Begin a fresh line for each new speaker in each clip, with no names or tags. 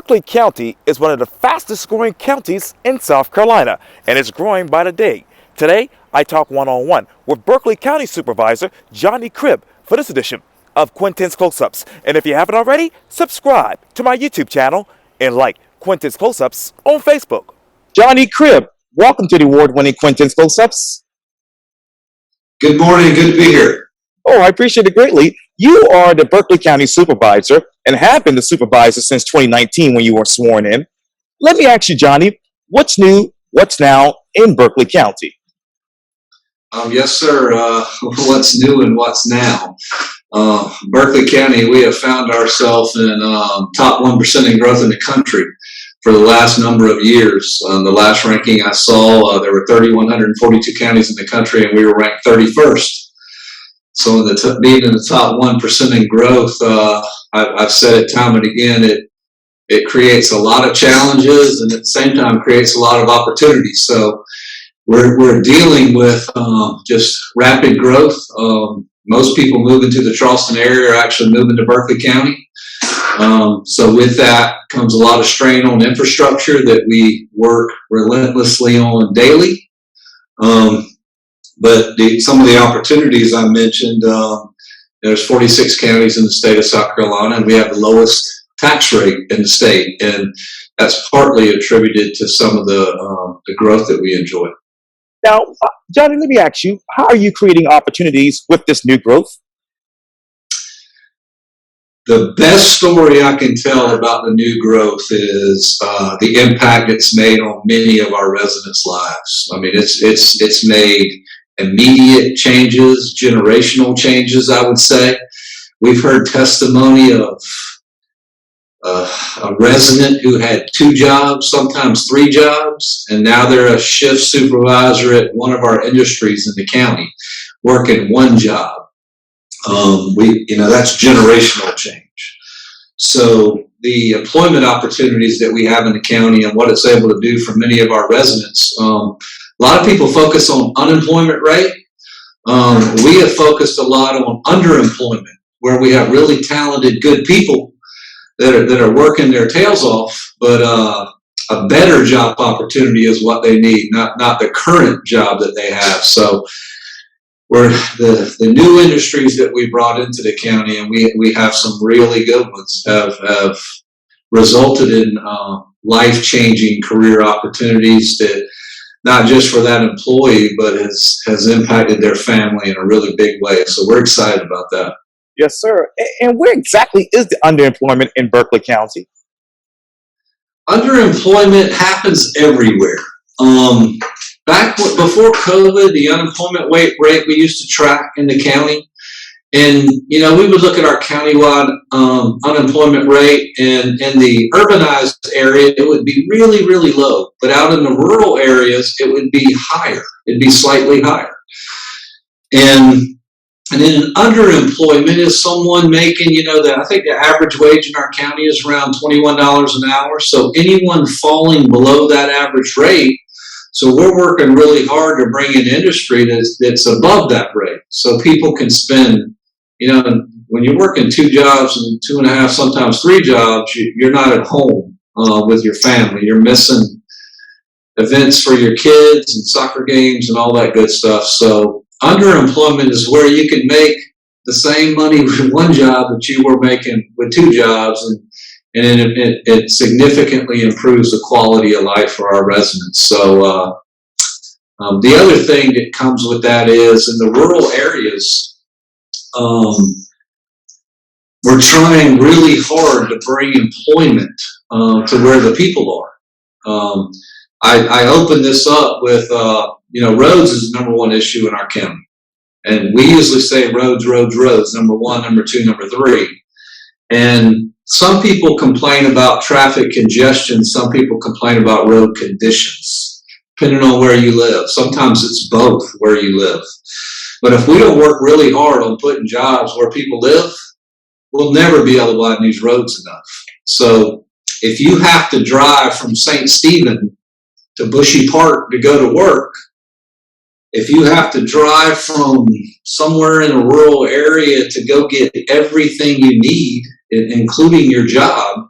Berkeley County is one of the fastest growing counties in South Carolina, and it's growing by the day. Today, I talk one-on-one with Berkeley County Supervisor Johnny Cribb for this edition of Quintin's Close-Ups. And if you haven't already, subscribe to my YouTube channel and like Quintin's Close-Ups on Facebook. Johnny Cribb, welcome to the award-winning Quintin's Close-Ups.
Good morning, good to be here.
Oh, I appreciate it greatly. You are the Berkeley County Supervisor and have been the supervisor since 2019 when you were sworn in. Let me ask you, Johnny, what's new, what's now in Berkeley County?
Yes, sir. What's new and what's now? Berkeley County, we have found ourselves in top 1% in growth in the country for the last number of years. The last ranking I saw, there were 3,142 counties in the country, and we were ranked 31st. So being in the top 1% in growth, I've said it time and again, it creates a lot of challenges and at the same time creates a lot of opportunities. So we're dealing with just rapid growth. Most people moving to the Charleston area are actually moving to Berkeley County. So with that comes a lot of strain on infrastructure that we work relentlessly on daily. But some of the opportunities I mentioned, there's 46 counties in the state of South Carolina, and we have the lowest tax rate in the state, and that's partly attributed to some of the growth that we enjoy.
Now, Johnny, let me ask you, how are you creating opportunities with this new growth?
The best story I can tell about the new growth is the impact it's made on many of our residents' lives. I mean, it's made immediate changes, generational changes, I would say. We've heard testimony of a resident who had 2 jobs, sometimes 3 jobs, and now they're a shift supervisor at one of our industries in the county, working 1 job. That's generational change. So the employment opportunities that we have in the county and what it's able to do for many of our residents, a lot of people focus on unemployment rate. We have focused a lot on underemployment, where we have really talented, good people that are working their tails off, but a better job opportunity is what they need, not the current job that they have. So we're the new industries that we brought into the county, and we have some really good ones, have resulted in life-changing career opportunities that not just for that employee, but has impacted their family in a really big way. So we're excited about that.
Yes, sir. And where exactly is the underemployment in Berkeley County?
Underemployment happens everywhere. Before COVID, the unemployment rate we used to track in the county, and we would look at our countywide unemployment rate, and in the urbanized area, it would be really, really low. But out in the rural areas, it would be higher. It'd be slightly higher. And then underemployment is someone making, I think the average wage in our county is around $21 an hour. So anyone falling below that average rate. So we're working really hard to bring in industry that's above that rate. So people can spend, when you're working 2 jobs and 2.5, sometimes 3 jobs, you're not at home with your family. You're missing events for your kids and soccer games and all that good stuff. So underemployment is where you can make the same money with 1 job that you were making with 2 jobs, and it significantly improves the quality of life for our residents. So the other thing that comes with that is in the rural areas, we're trying really hard to bring employment to where the people are. I opened this up with, roads is the number 1 issue in our county. And we usually say roads, number 1, number 2, number 3. And some people complain about traffic congestion. Some people complain about road conditions, depending on where you live. Sometimes it's both where you live. But if we don't work really hard on putting jobs where people live, we'll never be able to widen these roads enough. So if you have to drive from St. Stephen to Bushy Park to go to work, if you have to drive from somewhere in a rural area to go get everything you need, including your job,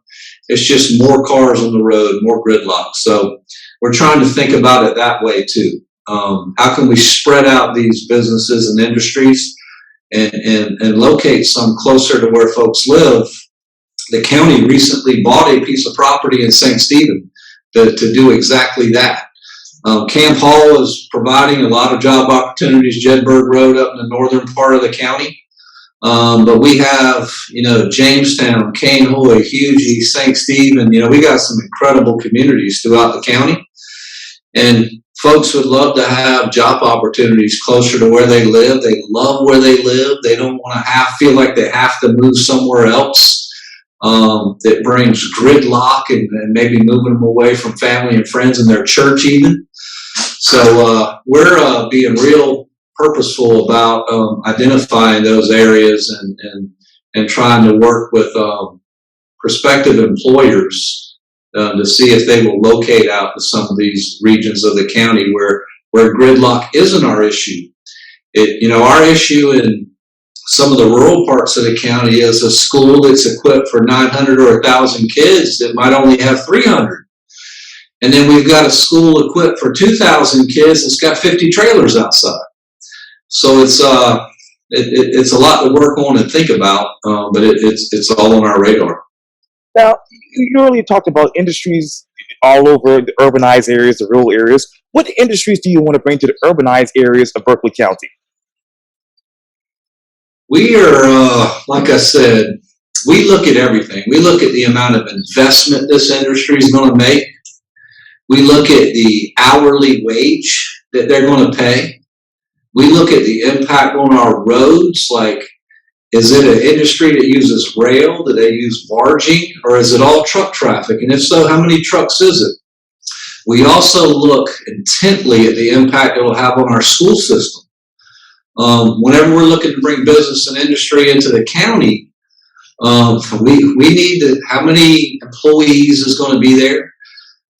It's just more cars on the road, more gridlock. So we're trying to think about it that way too. How can we spread out these businesses and industries and locate some closer to where folks live? The county recently bought a piece of property in St. Stephen to do exactly that. Camp Hall is providing a lot of job opportunities, Jedburgh Road up in the northern part of the county. But we have, Jamestown, Cainhoy, Hughie, St. Stephen. We got some incredible communities throughout the county. And folks would love to have job opportunities closer to where they live. They love where they live. They don't want to feel like they have to move somewhere else. That brings gridlock and maybe moving them away from family and friends and their church even. So we're being real purposeful about identifying those areas and trying to work with prospective employers to see if they will locate out to some of these regions of the county where gridlock isn't our issue. Our issue in some of the rural parts of the county is a school that's equipped for 900 or 1,000 kids that might only have 300. And then we've got a school equipped for 2,000 kids that's got 50 trailers outside. So it's a lot to work on and think about, but it's all on our radar.
Now, you earlier talked about industries all over the urbanized areas, the rural areas. What industries do you want to bring to the urbanized areas of Berkeley County?
We are, like I said, we look at everything. We look at the amount of investment this industry is going to make. We look at the hourly wage that they're going to pay. We look at the impact on our roads, like, is it an industry that uses rail? Do they use barging? Or is it all truck traffic? And if so, how many trucks is it? We also look intently at the impact it will have on our school system. Whenever we're looking to bring business and industry into the county, we need to, how many employees is going to be there?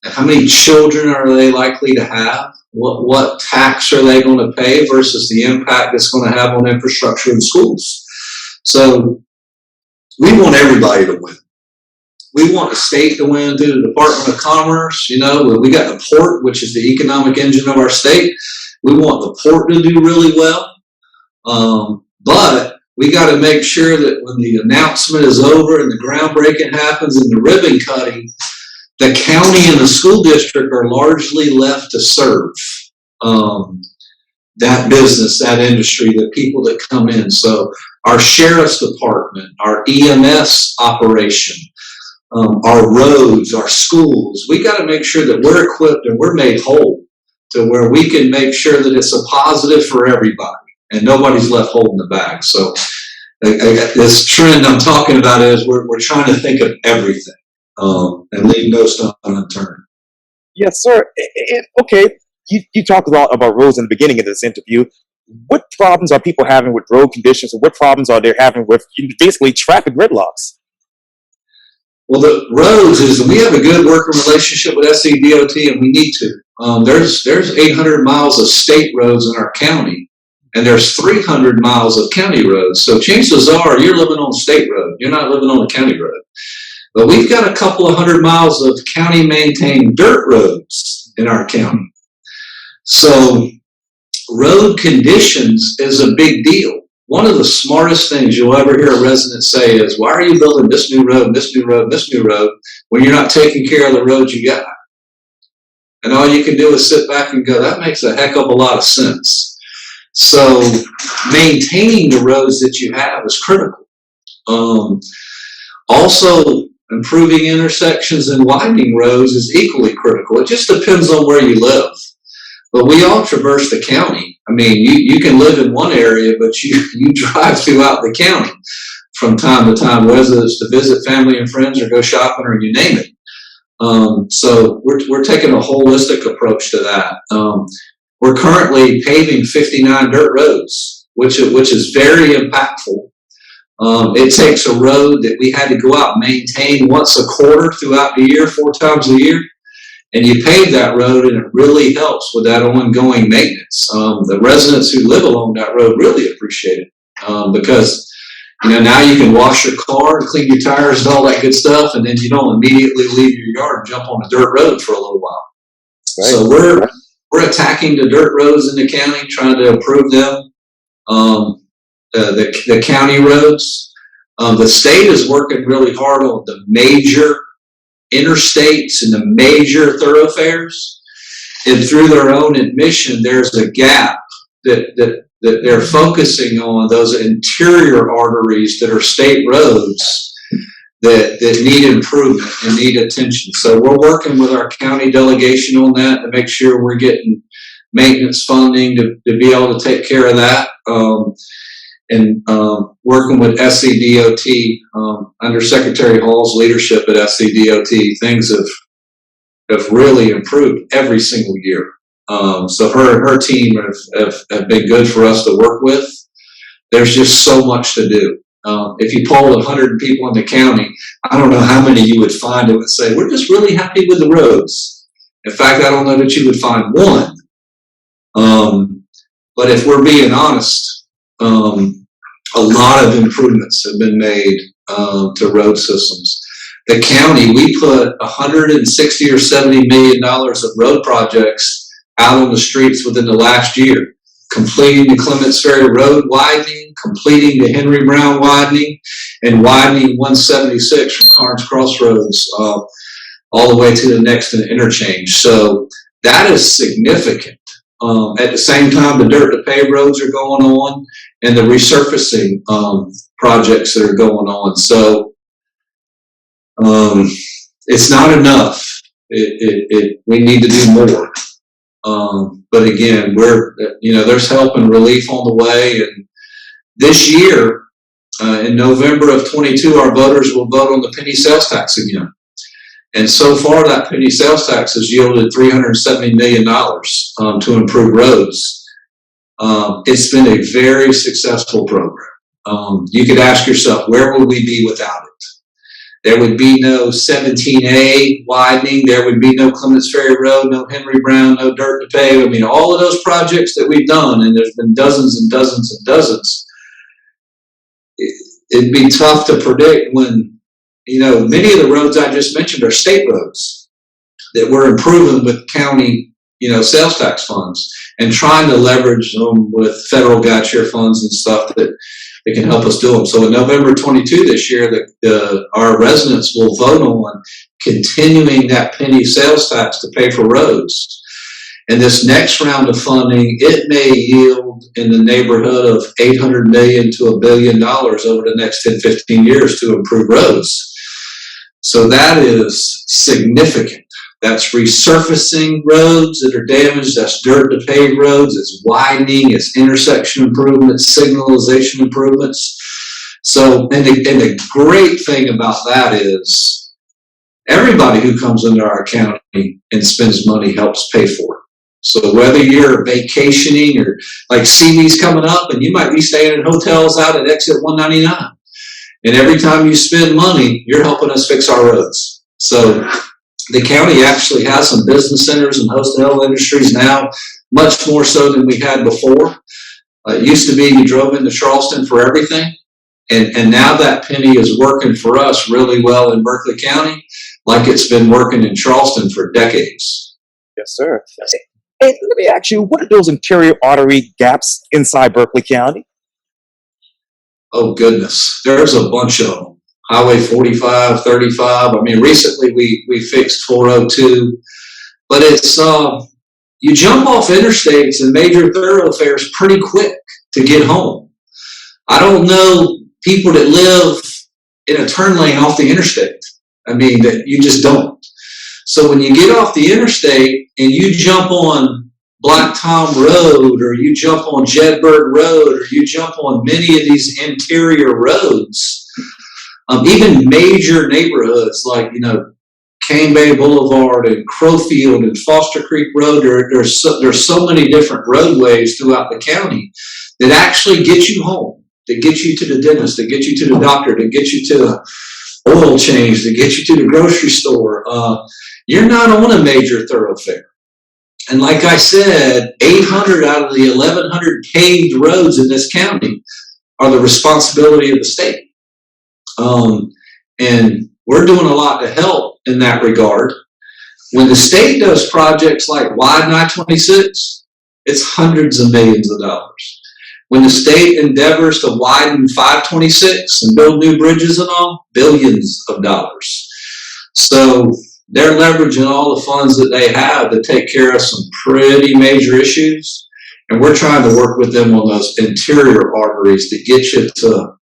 How many children are they likely to have? What tax are they going to pay versus the impact it's going to have on infrastructure and schools? So we want everybody to win. We want the state to win through the Department of Commerce. We got the port, which is the economic engine of our state. We want the port to do really well. But we got to make sure that when the announcement is over and the groundbreaking happens and the ribbon cutting, the county and the school district are largely left to serve that business, that industry, the people that come in. So our sheriff's department, our EMS operation, our roads, our schools, we got to make sure that we're equipped and we're made whole to where we can make sure that it's a positive for everybody and nobody's left holding the bag. So this trend I'm talking about is we're trying to think of everything and leave no stone unturned.
Yes, sir. Okay, you talked a lot about roads in the beginning of this interview. What problems are people having with road conditions, and what problems are they having with basically traffic gridlocks?
Well, the roads is we have a good working relationship with SCDOT, and we need to. There's 800 miles of state roads in our county, and there's 300 miles of county roads. So chances are you're living on a state road. You're not living on a county road. But we've got a couple of 100 miles of county-maintained dirt roads in our county. So road conditions is a big deal. One of the smartest things you'll ever hear a resident say is, why are you building this new road, this new road, this new road when you're not taking care of the roads you got? And all you can do is sit back and go, that makes a heck of a lot of sense. So maintaining the roads that you have is critical. Also, improving intersections and widening roads is equally critical. It just depends on where you live. But we all traverse the county. I mean, you can live in one area, but you drive throughout the county from time to time, whether it's to visit family and friends or go shopping or you name it. So we're taking a holistic approach to that. We're currently paving 59 dirt roads, which is very impactful. It takes a road that we had to go out and maintain once a quarter throughout the year, 4 times a year. And you pave that road, and it really helps with that ongoing maintenance. The residents who live along that road really appreciate it because Now you can wash your car and clean your tires and all that good stuff, and then you don't immediately leave your yard and jump on a dirt road for a little while. Right. So we're attacking the dirt roads in the county, trying to improve them. The county roads. The state is working really hard on the major interstates and the major thoroughfares, and through their own admission, there's a gap that they're focusing on, those interior arteries that are state roads that need improvement and need attention. So we're working with our county delegation on that to make sure we're getting maintenance funding to be able to take care of that. And working with SCDOT, under Secretary Hall's leadership at SCDOT, things have really improved every single year. So her team have been good for us to work with. There's just so much to do. If you polled 100 people in the county, I don't know how many you would find that would say, we're just really happy with the roads. In fact, I don't know that you would find one. But if we're being honest, a lot of improvements have been made to road systems. The county, we put $160 or $70 million of road projects out on the streets within the last year, completing the Clements Ferry Road widening, completing the Henry Brown widening, and widening 176 from Carnes Crossroads all the way to the next interchange. So that is significant. At the same time, the dirt to pave roads are going on, and the resurfacing projects that are going on. So it's not enough. We need to do more. But again, there's help and relief on the way. And this year, in November of 22, our voters will vote on the penny sales tax again. And so far, that penny sales tax has yielded $370 million to improve roads. It's been a very successful program. You could ask yourself, where would we be without it? There would be no 17A widening. There would be no Clements Ferry Road, no Henry Brown, no dirt to pave. I mean, all of those projects that we've done, and there's been dozens and dozens and dozens. It'd be tough to predict when, many of the roads I just mentioned are state roads that we're improving with county, sales tax funds, and trying to leverage them with federal guide share funds and stuff that can help us do them. So in November 22 this year, our residents will vote on continuing that penny sales tax to pay for roads. And this next round of funding, it may yield in the neighborhood of $800 million to $1 billion over the next 10, 15 years to improve roads. So that is significant. That's resurfacing roads that are damaged. That's dirt to pave roads. It's widening. It's intersection improvements, signalization improvements. So, and the great thing about that is everybody who comes into our county and spends money helps pay for it. So whether you're vacationing or like CV's coming up and you might be staying in hotels out at exit 199. And every time you spend money, you're helping us fix our roads. So the county actually has some business centers and hotel industries now, much more so than we had before. It used to be you drove into Charleston for everything. And now that penny is working for us really well in Berkeley County, like it's been working in Charleston for decades.
Yes, sir. Hey, let me ask you, what are those interior artery gaps inside Berkeley County?
Oh, goodness. There's a bunch of them. Highway 45, 35. I mean, recently we fixed 402. But it's, you jump off interstates and major thoroughfares pretty quick to get home. I don't know people that live in a turn lane off the interstate. I mean, that you just don't. So when you get off the interstate and you jump on Black Tom Road, or you jump on Jedburgh Road, or you jump on many of these interior roads, even major neighborhoods like, Cane Bay Boulevard and Crowfield and Foster Creek Road, there's so many different roadways throughout the county that actually get you home, that get you to the dentist, that get you to the doctor, that get you to oil change, that get you to the grocery store. You're not on a major thoroughfare. And like I said, 800 out of the 1,100 paved roads in this county are the responsibility of the state. And we're doing a lot to help in that regard. When the state does projects like widen I-26, it's hundreds of millions of dollars. When the state endeavors to widen 526 and build new bridges and all, billions of dollars. So they're leveraging all the funds that they have to take care of some pretty major issues. And we're trying to work with them on those interior arteries to get you to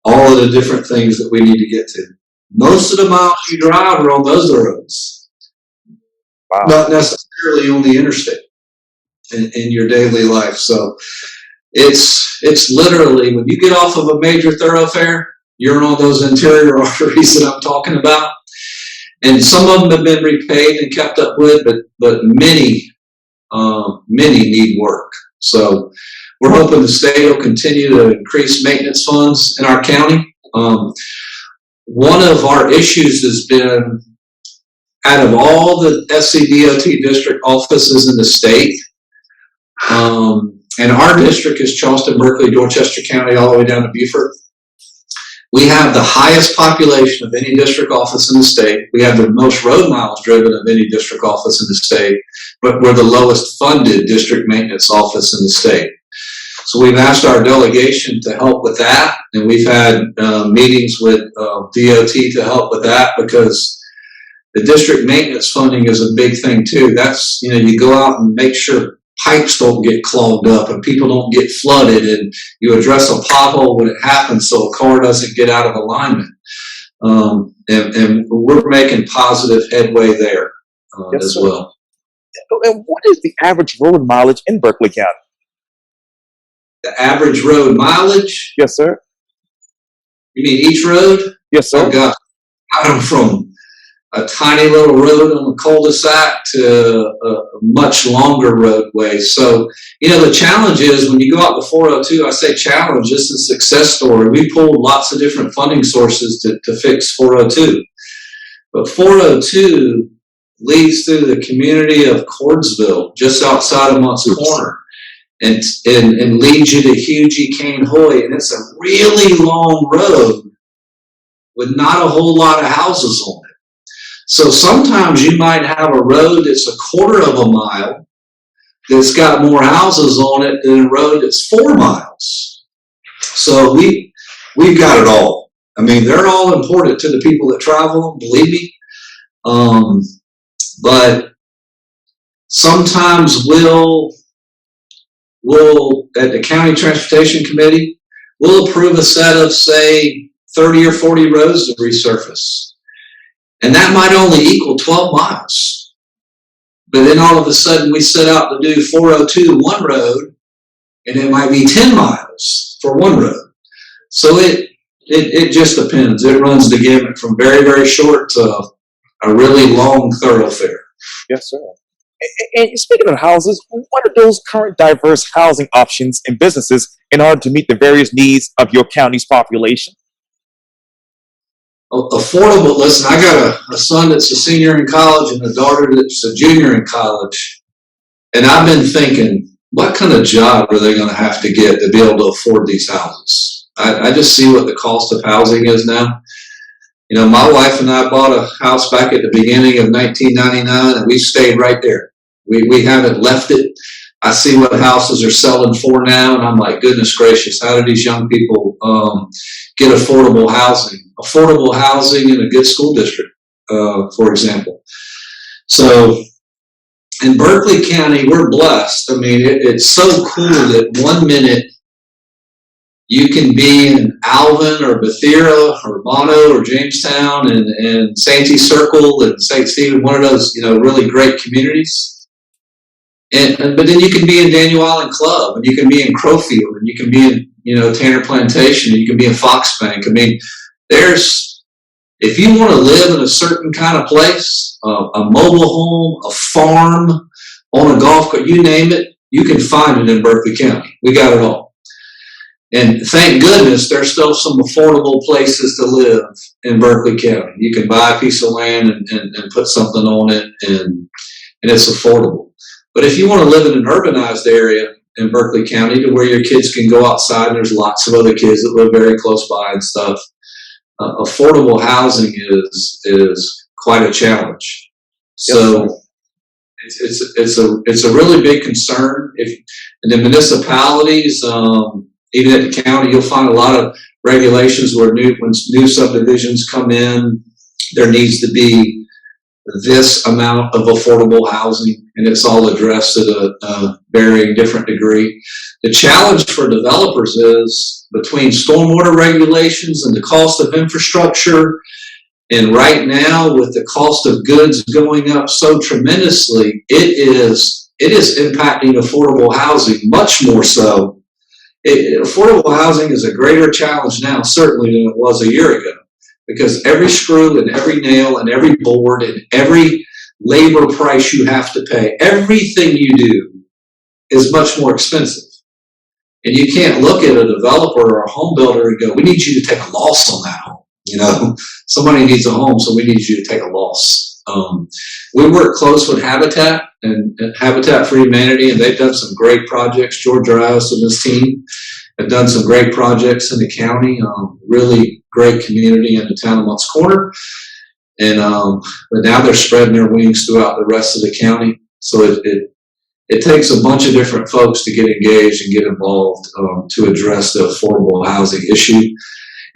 all of the different things that we need to get to. Most of the miles you drive are on those roads. Wow. Not necessarily on the interstate in your daily life. So it's literally, when you get off of a major thoroughfare, you're on those interior arteries that I'm talking about. And some of them have been repaid and kept up with, but many need work. So we're hoping the state will continue to increase maintenance funds in our county. One of our issues has been, out of all the SCDOT district offices in the state, and our district is Charleston, Berkeley, Dorchester County, all the way down to Beaufort. We have the highest population of any district office in the state. We have the most road miles driven of any district office in the state, but we're the lowest funded district maintenance office in the state. So we've asked our delegation to help with that, and we've had meetings with DOT to help with that, because the district maintenance funding is a big thing too. That's, you go out and make sure pipes don't get clogged up and people don't get flooded, and you address a pothole when it happens so a car doesn't get out of alignment. And we're making positive headway there
yes,
as
sir.
well.
And what is the average road mileage in Berkeley County?
The average road mileage?
Yes, sir.
You mean each road?
Yes, sir.
Oh, God. I'm from a tiny little road on the cul-de-sac to a much longer roadway. So, the challenge is when you go out the 402, I say challenge, this is a success story. We pulled lots of different funding sources to fix 402. But 402 leads through the community of Cordsville, just outside of Mont's Corner, and leads you to Hugie, Cane Hoy. And it's a really long road with not a whole lot of houses on it. So sometimes you might have a road that's a quarter of a mile that's got more houses on it than a road that's 4 miles. So we've got it all. I mean, they're all important to the people that travel, believe me. But sometimes we'll at the county transportation committee, we'll approve a set of, say, 30 or 40 roads to resurface. And that might only equal 12 miles. But then all of a sudden we set out to do 402 one road, and it might be 10 miles for one road. So it just depends. It runs the gamut from very, very short to a really long thoroughfare.
Yes, sir. And speaking of houses, what are those current diverse housing options and businesses in order to meet the various needs of your county's population?
Affordable. Listen, I got a son that's a senior in college and a daughter that's a junior in college. And I've been thinking, what kind of job are they going to have to get to be able to afford these houses? I just see what the cost of housing is now. My wife and I bought a house back at the beginning of 1999, and we stayed right there. We haven't left it. I see what houses are selling for now, and I'm like, goodness gracious, how do these young people get affordable housing? Affordable housing in a good school district, for example. So in Berkeley County, we're blessed. I mean, it's so cool that 1 minute you can be in Alvin or Bethera or Mono or Jamestown and Santee Circle and St. Stephen, one of those, really great communities. But then you can be in Daniel Island Club, and you can be in Crowfield, and you can be in, Tanner Plantation, and you can be in Foxbank. I mean, if you want to live in a certain kind of place, a mobile home, a farm, on a golf course, you name it, you can find it in Berkeley County. We got it all. And thank goodness there's still some affordable places to live in Berkeley County. You can buy a piece of land and put something on it, and it's affordable. But if you want to live in an urbanized area, in Berkeley County to where your kids can go outside. And there's lots of other kids that live very close by and stuff. Affordable housing is quite a challenge. So it's a really big concern. If in the municipalities, even at the county, you'll find a lot of regulations where when new subdivisions come in, there needs to be this amount of affordable housing, and it's all addressed at a varying different degree. The challenge for developers is between stormwater regulations and the cost of infrastructure, and right now with the cost of goods going up so tremendously, it is impacting affordable housing much more so. Affordable housing is a greater challenge now, certainly, than it was a year ago, because every screw and every nail and every board and every labor price you have to pay, everything you do is much more expensive. And you can't look at a developer or a home builder and go, we need you to take a loss on that home. You know, somebody needs a home, so we need you to take a loss. We work close with Habitat and Habitat for Humanity, and they've done some great projects. George Rios and his team have done some great projects in the county. Really great community in the town of Moncks Corner. And but now they're spreading their wings throughout the rest of the county. So it takes a bunch of different folks to get engaged and get involved to address the affordable housing issue.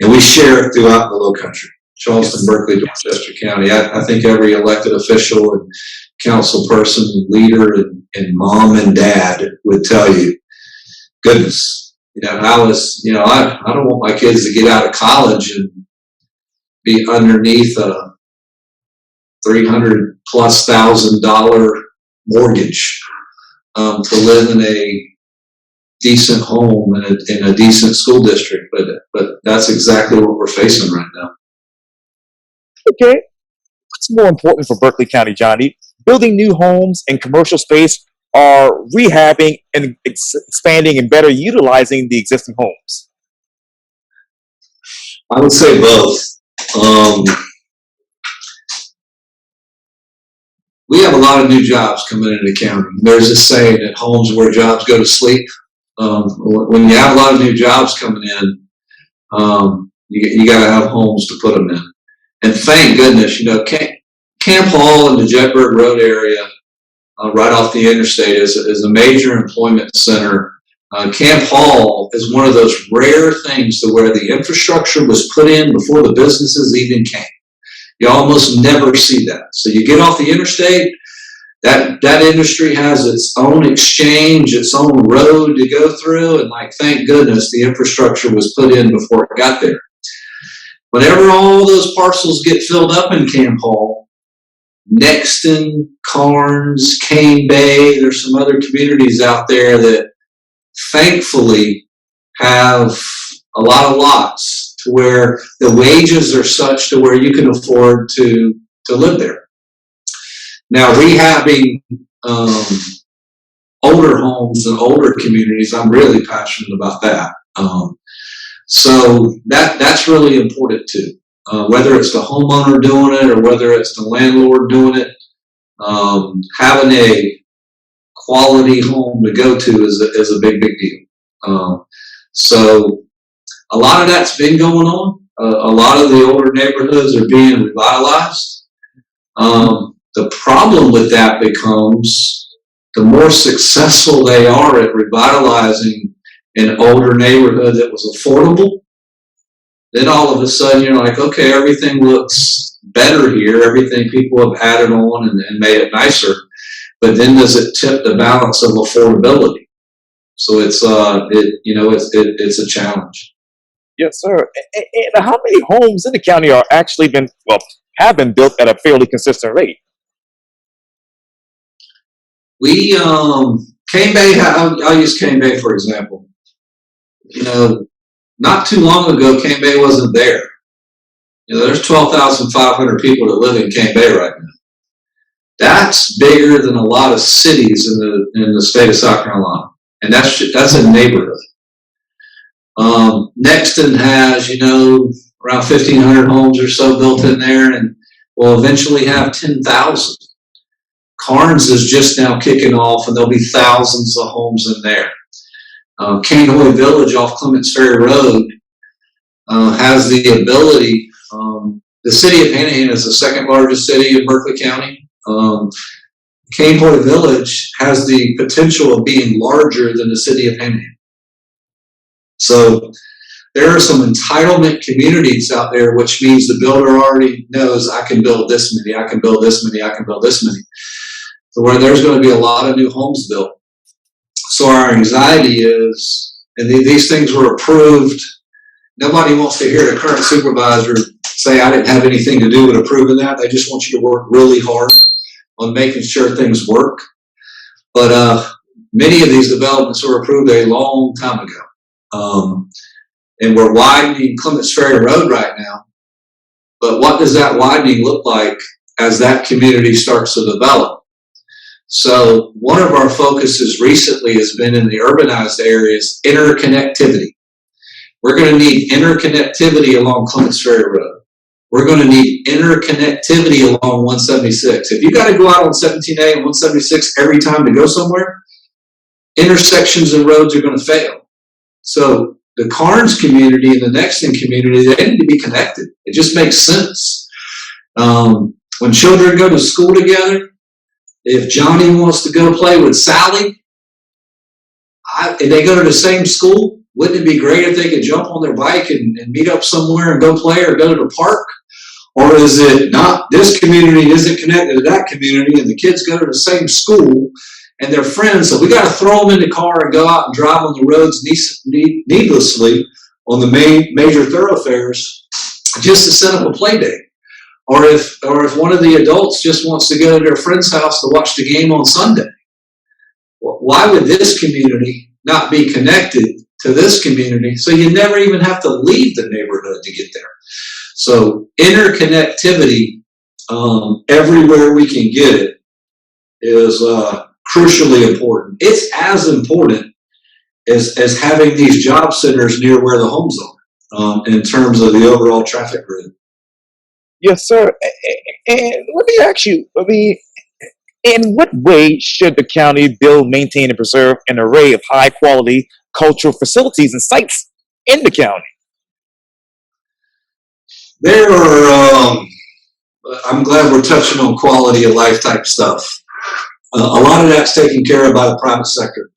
And we share it throughout the Low Country, Charleston, Berkeley, Dorchester County. I think every elected official and council person and leader and mom and dad would tell you, goodness, you know, I don't want my kids to get out of college and be underneath a $300,000+ mortgage to live in a decent home in a decent school district. But that's exactly what we're facing right now.
Okay. What's more important for Berkeley County, Johnny? Building new homes and commercial space, or rehabbing and expanding and better utilizing the existing homes?
I would say both. We have a lot of new jobs coming into the county. There's this saying that homes where jobs go to sleep. When you have a lot of new jobs coming in, you got to have homes to put them in. And thank goodness, you know, Camp Hall and the Jetberg Road area, right off the interstate, is a major employment center. Camp Hall is one of those rare things to where the infrastructure was put in before the businesses even came. You almost never see that. So you get off the interstate, that industry has its own exchange, its own road to go through, and like, thank goodness the infrastructure was put in before it got there. Whenever all those parcels get filled up in Camp Hall, Nexton, Carnes, Cane Bay, there's some other communities out there that thankfully have a lot of lots to where the wages are such to where you can afford to live there. Now, rehabbing older homes and older communities, I'm really passionate about that. So that's really important too. Whether it's the homeowner doing it or whether it's the landlord doing it, having a quality home to go to is a big deal. So a lot of that's been going on. A lot of the older neighborhoods are being revitalized. The problem with that becomes the more successful they are at revitalizing an older neighborhood that was affordable, then all of a sudden you're like, okay, everything looks better here. Everything people have added on and made it nicer. But then does it tip the balance of affordability? So it's a challenge.
Yes, sir. And how many homes in the county are actually have been built at a fairly consistent rate?
We Cane Bay. I'll use Cane Bay for example. You know, not too long ago, Cane Bay wasn't there. You know, there's 12,500 people that live in Cane Bay right now. That's bigger than a lot of cities in the state of South Carolina, and that's a neighborhood. Nexton has, around 1,500 homes or so built in there, and will eventually have 10,000. Carnes is just now kicking off, and there'll be thousands of homes in there. Canehoy Village off Clements Ferry Road has the ability. The city of Hanahan is the second largest city in Berkeley County. Canehoy Village has the potential of being larger than the city of Hanahan. So there are some entitlement communities out there, which means the builder already knows I can build this many, I can build this many, I can build this many. So where there's going to be a lot of new homes built. So our anxiety is, and these things were approved. Nobody wants to hear the current supervisor say I didn't have anything to do with approving that. They just want you to work really hard on making sure things work. But many of these developments were approved a long time ago. And we're widening Clements Ferry Road right now. But what does that widening look like as that community starts to develop? So one of our focuses recently has been in the urbanized areas, interconnectivity. We're going to need interconnectivity along Clements Ferry Road. We're going to need interconnectivity along 176. If you got to go out on 17A and 176 every time to go somewhere, intersections and roads are going to fail. So the Carnes community and the Nexton community, they need to be connected. It just makes sense. When children go to school together, if Johnny wants to go play with Sally, and they go to the same school, wouldn't it be great if they could jump on their bike and meet up somewhere and go play or go to the park? Or is it not, this community isn't connected to that community and the kids go to the same school and they're friends, so we got to throw them in the car and go out and drive on the roads needlessly on the major thoroughfares just to set up a play date. Or if one of the adults just wants to go to their friend's house to watch the game on Sunday. Why would this community not be connected to this community? So you never even have to leave the neighborhood to get there. So interconnectivity, everywhere we can get it, is crucially important. It's as important as having these job centers near where the homes are in terms of the overall traffic grid.
Yes, sir. And let me ask you, in what way should the county build, maintain, and preserve an array of high-quality cultural facilities and sites in the county?
There are, I'm glad we're touching on quality of life type stuff. A lot of that's taken care of by the private sector.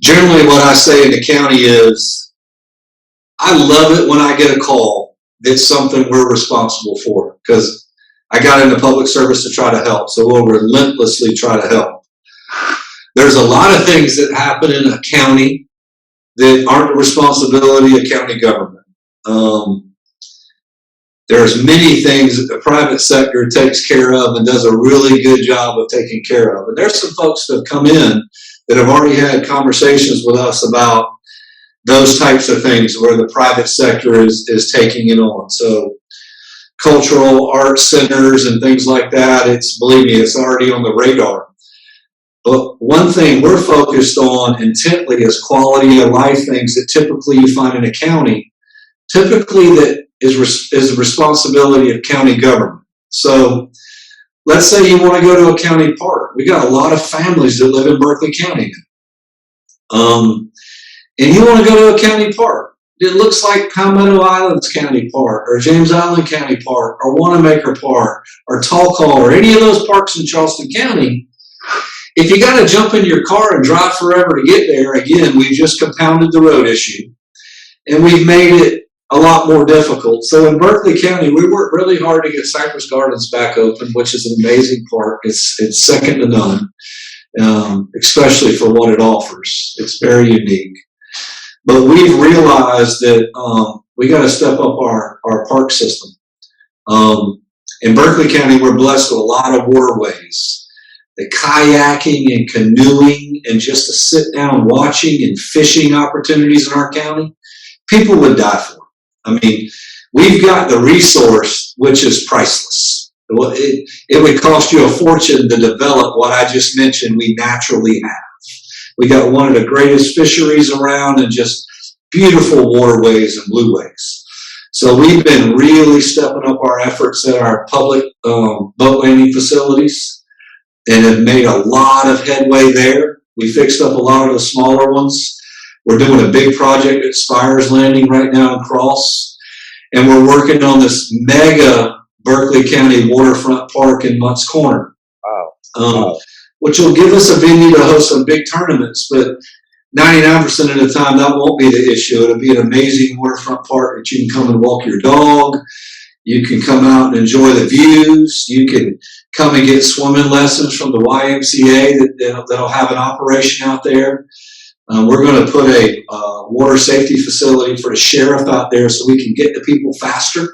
Generally, what I say in the county is, I love it when I get a call that's something we're responsible for, because I got into public service to try to help, so we'll relentlessly try to help. There's a lot of things that happen in a county that aren't the responsibility of county government. There's many things that the private sector takes care of and does a really good job of taking care of. And there's some folks that have come in that have already had conversations with us about those types of things where the private sector is taking it on. So cultural arts centers and things like that, believe me, it's already on the radar. But one thing we're focused on intently is quality of life things that typically you find in a county, typically that is the responsibility of county government. So let's say you want to go to a county park. We got a lot of families that live in Berkeley County now. And you want to go to a county park. It looks like Palmetto Islands County Park or James Island County Park or Wanamaker Park or Talcott or any of those parks in Charleston County. If you got to jump in your car and drive forever to get there, again, we've just compounded the road issue and we've made it a lot more difficult. So in Berkeley County, we worked really hard to get Cypress Gardens back open, which is an amazing park. It's second to none, especially for what it offers. It's very unique. But we've realized that we got to step up our park system. In Berkeley County, we're blessed with a lot of waterways. The kayaking and canoeing and just to sit down watching and fishing opportunities in our county, people would die for. I mean, we've got the resource, which is priceless. It would cost you a fortune to develop what I just mentioned we naturally have. We got one of the greatest fisheries around and just beautiful waterways and blueways. So we've been really stepping up our efforts at our public boat landing facilities and have made a lot of headway there. We fixed up a lot of the smaller ones. We're doing a big project at Spires Landing right now in Cross, and we're working on this mega Berkeley County waterfront park in Mott's Corner,
Wow.
which will give us a venue to host some big tournaments. But 99% of the time, that won't be the issue. It'll be an amazing waterfront park that you can come and walk your dog. You can come out and enjoy the views. You can come and get swimming lessons from the YMCA that'll have an operation out there. We're going to put a water safety facility for the sheriff out there so we can get to people faster.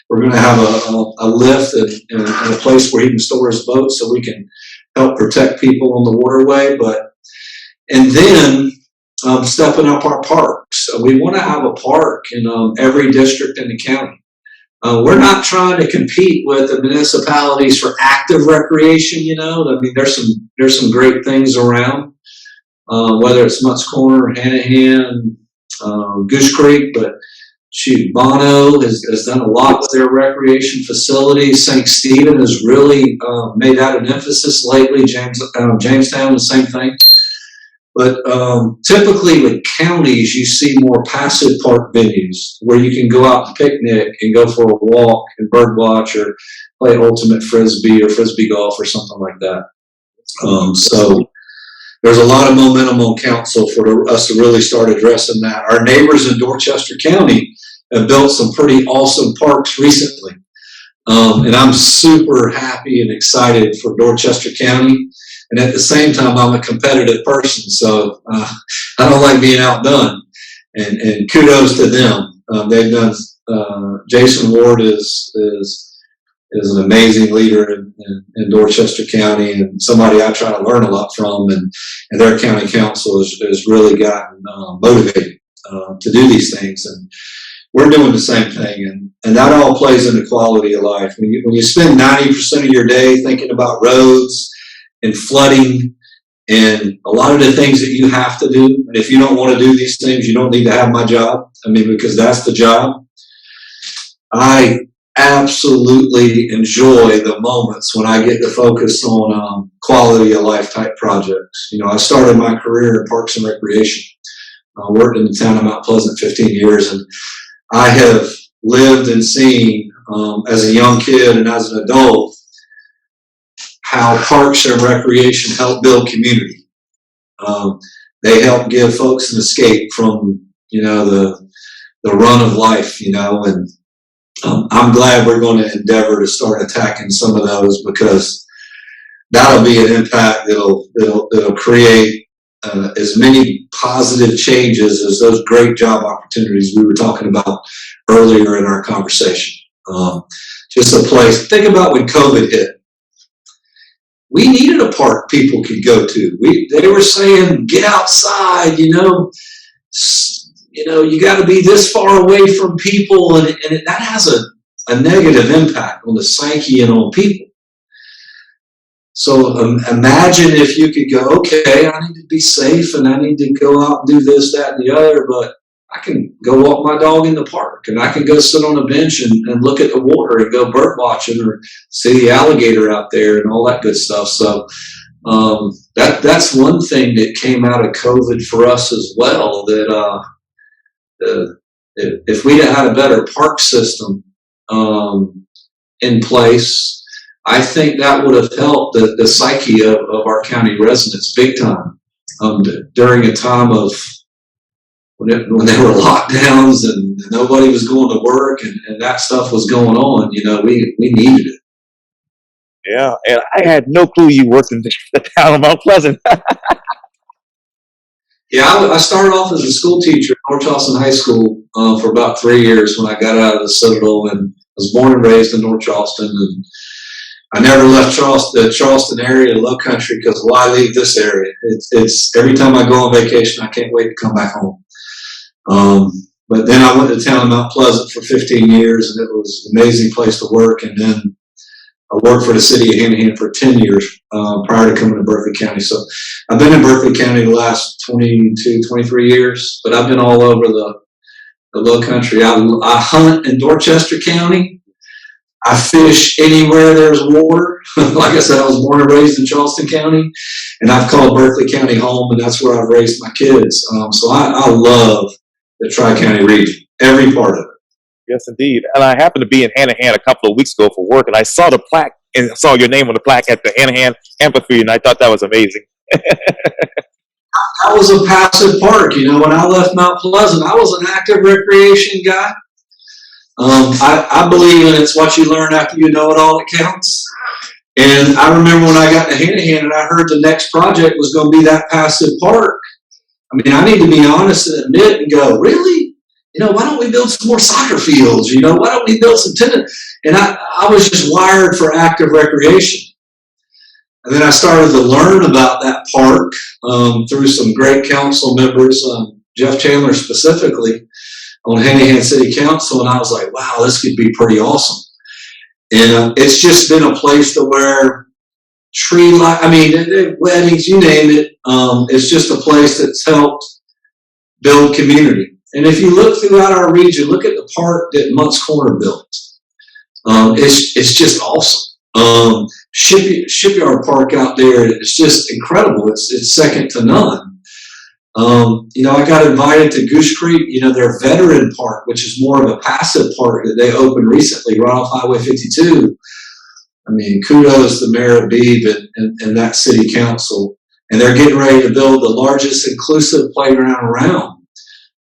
We're going to have a lift and a place where he can store his boat so we can help protect people on the waterway. And then stepping up our parks. We want to have a park in every district in the county. We're not trying to compete with the municipalities for active recreation. I mean, there's some great things around, whether it's Mott's Corner, Hanahan, Goose Creek, but shoot, Bono has done a lot with their recreation facilities. St. Stephen has really made that an emphasis lately. Jamestown, the same thing. But typically with counties, you see more passive park venues where you can go out and picnic and go for a walk and bird watch or play ultimate frisbee or frisbee golf or something like that. So there's a lot of momentum on council for us to really start addressing that. Our neighbors in Dorchester County have built some pretty awesome parks recently. And I'm super happy and excited for Dorchester County. And at the same time, I'm a competitive person, so I don't like being outdone. And kudos to them. They've done. Jason Ward is an amazing leader in Dorchester County, and somebody I try to learn a lot from. And their county council has really gotten motivated to do these things. And we're doing the same thing, and that all plays into quality of life. When you spend 90% of your day thinking about roads and flooding and a lot of the things that you have to do, and if you don't want to do these things, you don't need to have my job. I mean, because that's the job. I absolutely enjoy the moments when I get to focus on quality of life type projects. I started my career in Parks and Recreation. I worked in the town of Mount Pleasant 15 years, and I have lived and seen as a young kid and as an adult how parks and recreation help build community. They help give folks an escape from, the run of life, and I'm glad we're going to endeavor to start attacking some of those, because that'll be an impact that'll create as many positive changes as those great job opportunities we were talking about earlier in our conversation. Just a place. Think about when COVID hit. We needed a park people could go to. They were saying, get outside, you got to be this far away from people, and that has a negative impact on the psyche and on people. So imagine if you could go, okay, I need to be safe and I need to go out and do this, that, and the other, but I can go walk my dog in the park, and I can go sit on a bench and look at the water and go bird watching or see the alligator out there and all that good stuff. So that's one thing that came out of COVID for us as well, that if we'd had a better park system in place, I think that would have helped the psyche of our county residents big time during a time of when there were lockdowns and nobody was going to work and that stuff was going on. We needed it.
Yeah, and I had no clue you worked in the town of Mount Pleasant.
Yeah, I started off as a school teacher at North Charleston High School for about 3 years when I got out of the Citadel, and I was born and raised in North Charleston, and I never left the Charleston area, Low Country, because why leave this area? It's every time I go on vacation, I can't wait to come back home. But then I went to the town of Mount Pleasant for 15 years, and it was an amazing place to work. And then I worked for the city of Hanahan for 10 years prior to coming to Berkeley County. So I've been in Berkeley County the last 22, 23 years, but I've been all over the Low Country. I hunt in Dorchester County. I fish anywhere there's water. Like I said, I was born and raised in Charleston County, and I've called Berkeley County home, and that's where I've raised my kids. So I love the Tri-County region, every part of it.
Yes, indeed. And I happened to be in Hanahan a couple of weeks ago for work, and I saw the plaque and saw your name on the plaque at the Hanahan Amphitheater, and I thought that was amazing.
That was a passive park. When I left Mount Pleasant, I was an active recreation guy. I believe in it's what you learn after you know it all that counts. And I remember when I got to Hanahan and I heard the next project was going to be that passive park. I mean, I need to be honest and admit and go, really? Why don't we build some more soccer fields? Why don't we build some tennis? And I was just wired for active recreation. And then I started to learn about that park through some great council members, Jeff Chandler specifically, on Hanahan City Council, and I was like, wow, this could be pretty awesome. And it's just been a place to where weddings, you name it, it's just a place that's helped build community. And if you look throughout our region, look at the park that Moncks Corner built. It's just awesome. Shipyard Park out there, it's just incredible. It's second to none. I got invited to Goose Creek, their veteran park, which is more of a passive park that they opened recently, right off Highway 52. I mean, kudos to Mayor Beebe and that city council. And they're getting ready to build the largest inclusive playground around.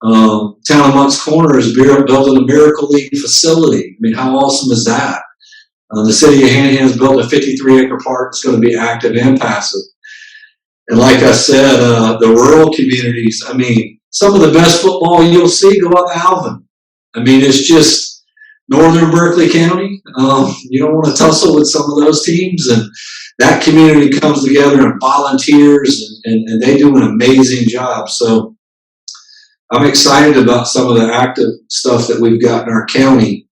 Town of Moncks Corner is building a Miracle League facility. I mean, how awesome is that? The city of Hanahan has built a 53-acre park that's going to be active and passive. And like I said, the rural communities, I mean, some of the best football you'll see go up Alvin. I mean, it's just northern Berkeley County. You don't want to tussle with some of those teams. And that community comes together and volunteers, and they do an amazing job. So I'm excited about some of the active stuff that we've got in our county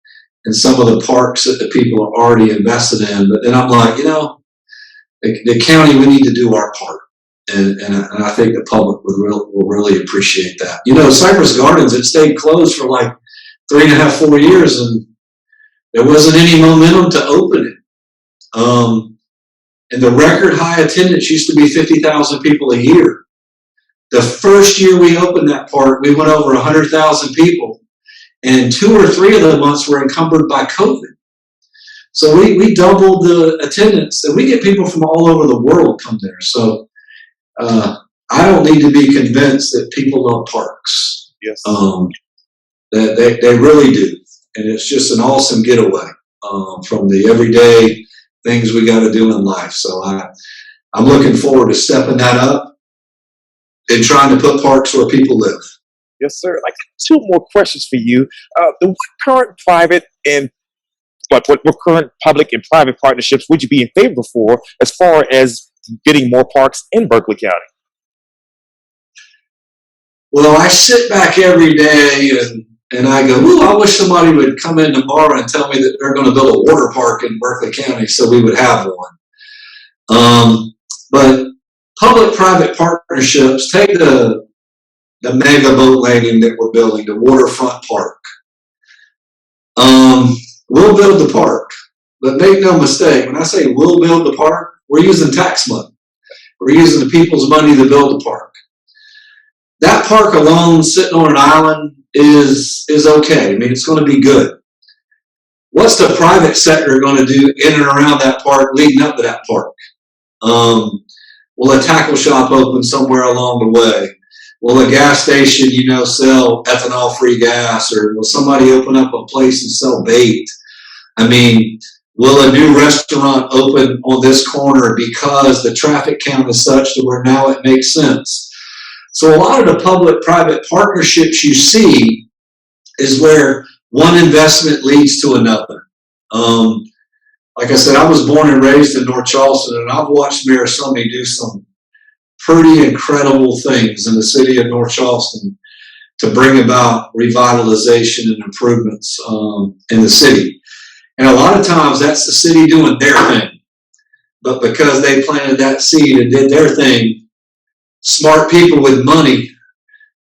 and some of the parks that the people are already invested in. But then I'm like, the county, we need to do our part. And I think the public will really appreciate that. Cypress Gardens, it stayed closed for like 3.5, 4 years, and there wasn't any momentum to open it. And the record high attendance used to be 50,000 people a year. The first year we opened that park, we went over 100,000 people, and 2 or 3 of the months were encumbered by COVID. So we doubled the attendance, and we get people from all over the world come there. So I don't need to be convinced that people love parks.
Yes.
They really do. And it's just an awesome getaway from the everyday things we got to do in life. So I'm looking forward to stepping that up and trying to put parks where people live.
Yes, sir. I got 2 more questions for you. What current private and what current public and private partnerships would you be in favor for as far as getting more parks in Berkeley County?
Well, I sit back every day and I go, ooh, I wish somebody would come in tomorrow and tell me that they're going to build a water park in Berkeley County so we would have one. But public-private partnerships, take the mega boat landing that we're building, the waterfront park. We'll build the park, but make no mistake, when I say we'll build the park, we're using tax money. We're using the people's money to build the park. That park alone, sitting on an island, is okay. I mean, it's going to be good. What's the private sector going to do in and around that park, leading up to that park? Will a tackle shop open somewhere along the way? Will a gas station, sell ethanol-free gas? Or will somebody open up a place and sell bait? I mean, will a new restaurant open on this corner because the traffic count is such to where now it makes sense? So a lot of the public-private partnerships you see is where one investment leads to another. Like I said, I was born and raised in North Charleston, and I've watched Mayor Summey do some pretty incredible things in the city of North Charleston to bring about revitalization and improvements in the city. And a lot of times that's the city doing their thing. But because they planted that seed and did their thing, smart people with money,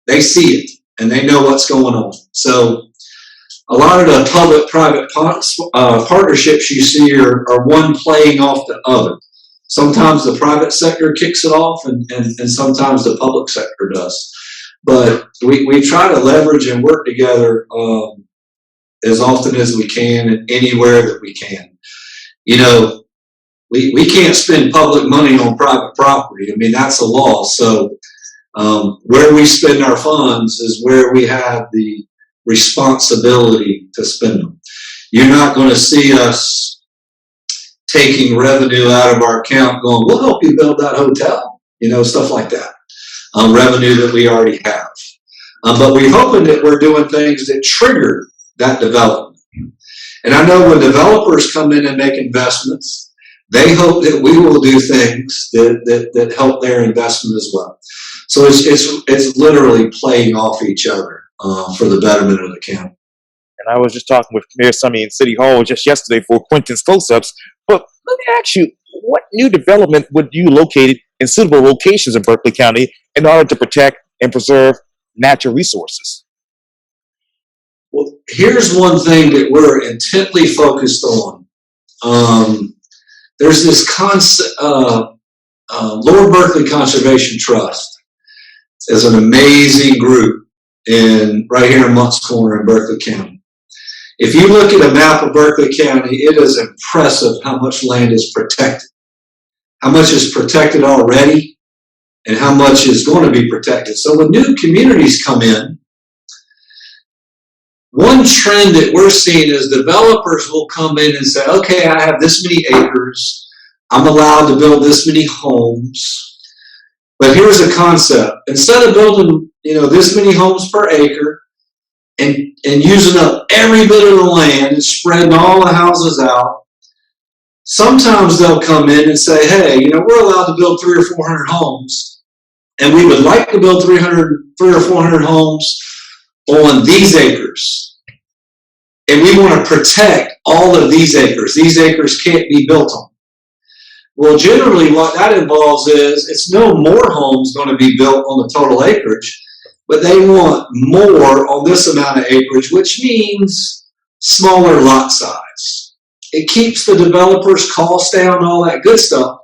they see it and they know what's going on. So a lot of the public-private partnerships you see are one playing off the other. Sometimes the private sector kicks it off, and sometimes the public sector does. But we try to leverage and work together as often as we can and anywhere that we can. You know, we can't spend public money on private property. I mean, that's a law. So where we spend our funds is where we have the responsibility to spend them. You're not going to see us taking revenue out of our account going, we'll help you build that hotel, you know, stuff like that. Revenue that we already have. But we're hoping that we're doing things that trigger that development. And I know when developers come in and make investments, they hope that we will do things that help their investment as well. So it's literally playing off each other for the betterment of the county.
And I was just talking with Mayor Summey in City Hall just yesterday for Quintin's close-ups. But let me ask you, what new development would you locate in suitable locations in Berkeley County in order to protect and preserve natural resources?
Well, here's one thing that we're intently focused on. There's this concept, Lower Berkeley Conservation Trust is an amazing group right here in Moncks Corner in Berkeley County. If you look at a map of Berkeley County, it is impressive how much land is protected, how much is protected already, and how much is going to be protected. So when new communities come in, one trend that we're seeing is developers will come in and say, okay, I have this many acres, I'm allowed to build this many homes, but here's a concept. Instead of building, this many homes per acre and using up every bit of the land and spreading all the houses out, sometimes they'll come in and say, hey, we're allowed to build 300 or 400 homes, and we would like to build 300 or 400 homes on these acres. And we want to protect all of these acres. These acres can't be built on. Well, generally what that involves is it's no more homes going to be built on the total acreage, but they want more on this amount of acreage, which means smaller lot size. It keeps the developers' costs down and all that good stuff.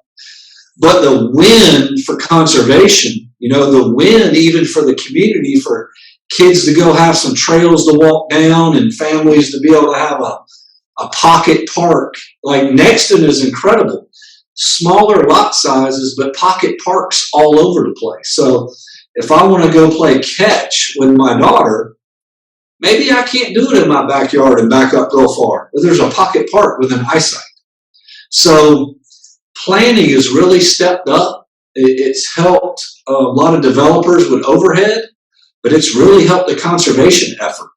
But the win for conservation, the win even for the community, for kids to go have some trails to walk down and families to be able to have a pocket park. Like Nexton is incredible. Smaller lot sizes, but pocket parks all over the place. So if I want to go play catch with my daughter, maybe I can't do it in my backyard and back up real far, but there's a pocket park within eyesight. So planning has really stepped up. It's helped a lot of developers with overhead, but it's really helped the conservation effort.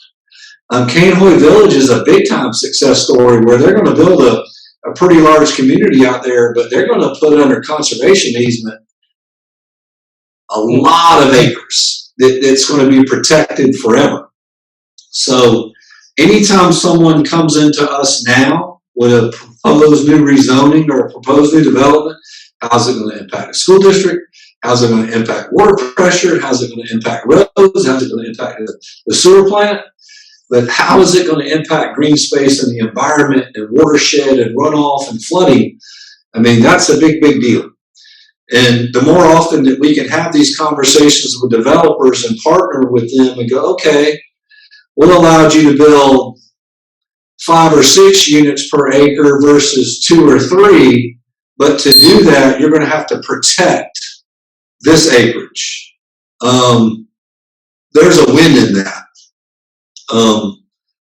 Cainhoy Village is a big time success story where they're going to build a pretty large community out there, but they're going to put under conservation easement a lot of acres that's going to be protected forever. So anytime someone comes into us now with a proposed new rezoning or a proposed new development, how's it going to impact the school district? How's it going to impact water pressure? How's it going to impact roads? How's it going to impact the sewer plant? But how is it going to impact green space and the environment and watershed and runoff and flooding? I mean, that's a big, big deal. And the more often that we can have these conversations with developers and partner with them and go, okay, we'll allow you to build 5 or 6 units per acre versus 2 or 3, but to do that, you're going to have to protect this acreage. There's a win in that.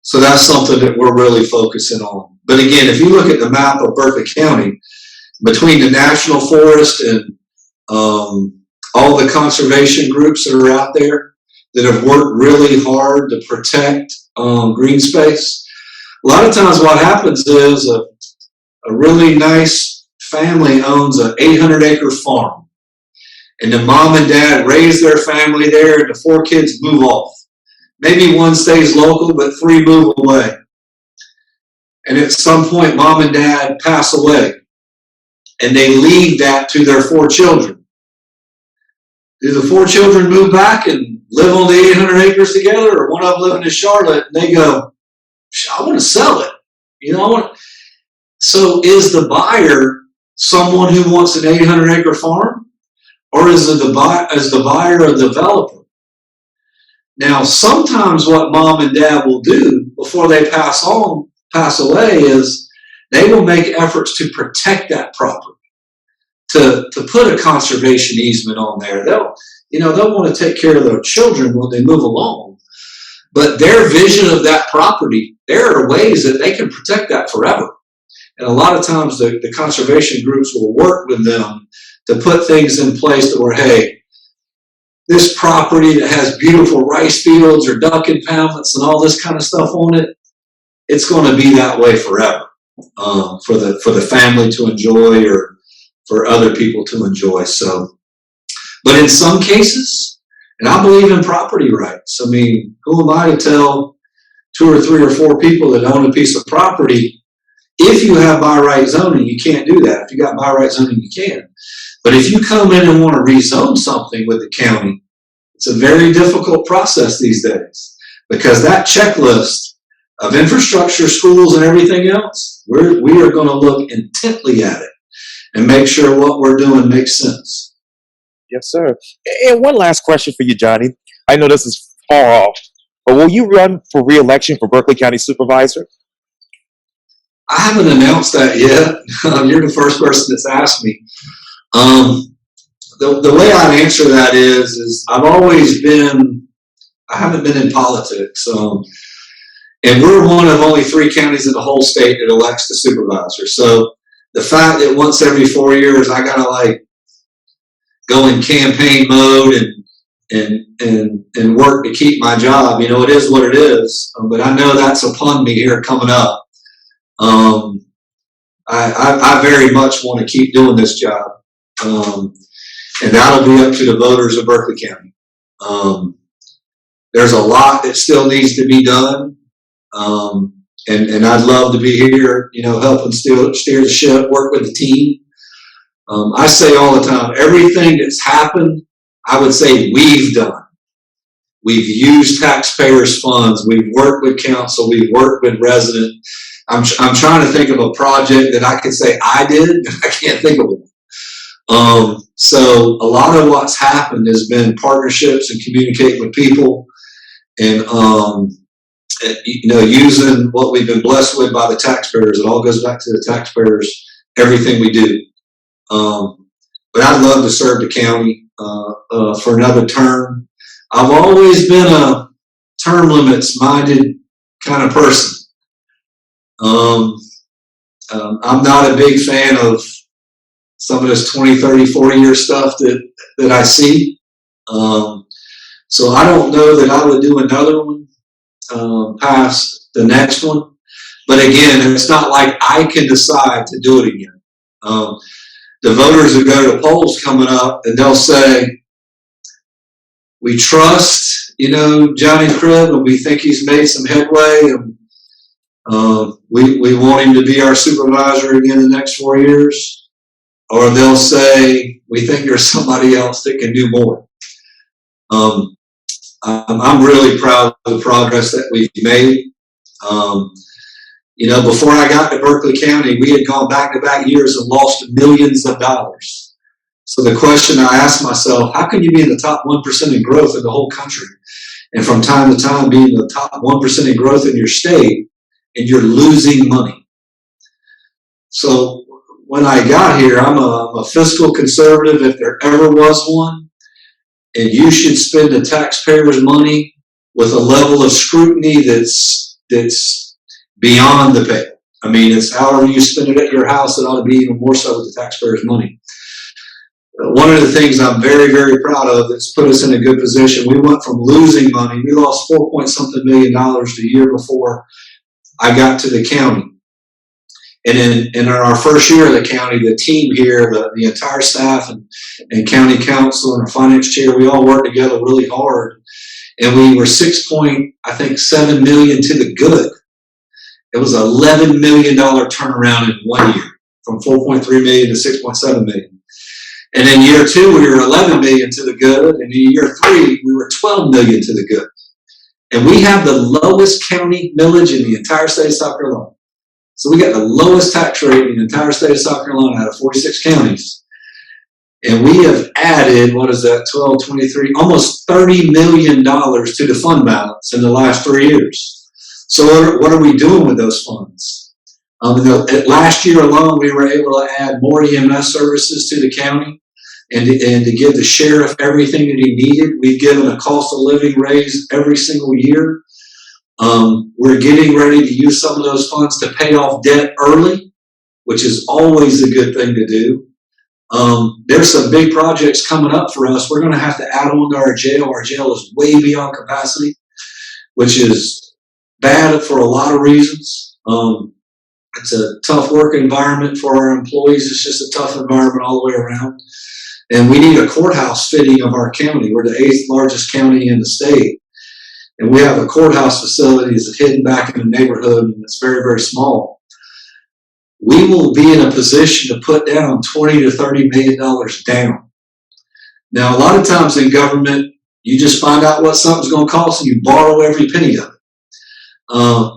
So that's something that we're really focusing on. But again, if you look at the map of Berkeley County, between the National Forest and all the conservation groups that are out there that have worked really hard to protect green space, a lot of times what happens is a really nice family owns an 800-acre farm. And the mom and dad raise their family there, and the 4 kids move off. Maybe 1 stays local, but 3 move away. And at some point, mom and dad pass away, and they leave that to their 4 children. Do the 4 children move back and live on the 800 acres together, or one of them living in Charlotte, and they go, I want to sell it. So is the buyer someone who wants an 800-acre farm, or is the buyer a developer? Now, sometimes what mom and dad will do before they pass away is they will make efforts to protect that property, to put a conservation easement on there. They'll want to take care of their children when they move along. But their vision of that property, there are ways that they can protect that forever. And a lot of times the conservation groups will work with them to put things in place to where, hey, this property that has beautiful rice fields or duck impoundments and all this kind of stuff on it, it's going to be that way forever, for the family to enjoy or for other people to enjoy. So, but in some cases, and I believe in property rights. I mean, who am I to tell 2 or 3 or 4 people that own a piece of property, if you have by right zoning, you can't do that. If you got by right zoning, you can. But if you come in and want to rezone something with the county, it's a very difficult process these days, because that checklist of infrastructure, schools, and everything else, we are going to look intently at it and make sure what we're doing makes sense.
Yes, sir. And one last question for you, Johnny. I know this is far off, but will you run for reelection for Berkeley County Supervisor?
I haven't announced that yet. You're the first person that's asked me. The way I'd answer that is I haven't been in politics. And we're one of only 3 counties in the whole state that elects the supervisor. So the fact that once every 4 years I gotta go in campaign mode and work to keep my job, it is what it is. But I know that's upon me here coming up. I very much want to keep doing this job. And that'll be up to the voters of Berkeley County. There's a lot that still needs to be done. And I'd love to be here, helping steer the ship, work with the team. I say all the time, everything that's happened, I would say we've done. We've used taxpayers' funds. We've worked with council. We've worked with residents. I'm trying to think of a project that I could say I did, and I can't think of one. So a lot of what's happened has been partnerships and communicating with people, and using what we've been blessed with by the taxpayers. It all goes back to the taxpayers, everything we do. But I'd love to serve the county for another term. I've always been a term limits minded kind of person. I'm not a big fan of some of this 20, 30, 40-year stuff that I see. So I don't know that I would do another one past the next one. But again, it's not like I can decide to do it again. The voters will go to polls coming up and they'll say, we trust, Johnny Cribb, and we think he's made some headway, and we want him to be our supervisor again the next 4 years. Or they'll say, we think there's somebody else that can do more. I'm really proud of the progress that we've made. Before I got to Berkeley County, we had gone back-to-back years and lost millions of dollars. So the question I asked myself, how can you be in the top 1% in growth in the whole country, and from time to time be in the top 1% in growth in your state, and you're losing money? So when I got here, I'm a fiscal conservative if there ever was one, and you should spend the taxpayers' money with a level of scrutiny that's beyond the pale. I mean, it's however you spend it at your house, it ought to be even more so with the taxpayers' money. One of the things I'm very, very proud of that's put us in a good position, we went from losing money, we lost $4-something million the year before I got to the county. And in our first year of the county, the team here, the entire staff and county council and our finance chair, we all worked together really hard. And we were $6.7 million to the good. It was an $11 million turnaround in 1 year, from 4.3 million to 6.7 million. And in year 2, we were 11 million to the good. And in year 3, we were 12 million to the good. And we have the lowest county millage in the entire state of South Carolina. So we got the lowest tax rate in the entire state of South Carolina out of 46 counties. And we have added, what is that, 12, 23, almost $30 million to the fund balance in the last 3 years. So what are we doing with those funds? Last year alone, we were able to add more EMS services to the county and to give the sheriff everything that he needed. We've given a cost of living raise every single year. We're getting ready to use some of those funds to pay off debt early, which is always a good thing to do. There's some big projects coming up for us. We're going to have to add on to our jail. Our jail is way beyond capacity, which is bad for a lot of reasons. It's a tough work environment for our employees. It's just a tough environment all the way around. And we need a courthouse fitting of our county. We're the 8th largest county in the state. And we have a courthouse facility that's hidden back in the neighborhood, and it's very, very small. We will be in a position to put down $20 to $30 million down. Now, a lot of times in government, you just find out what something's going to cost and you borrow every penny of it.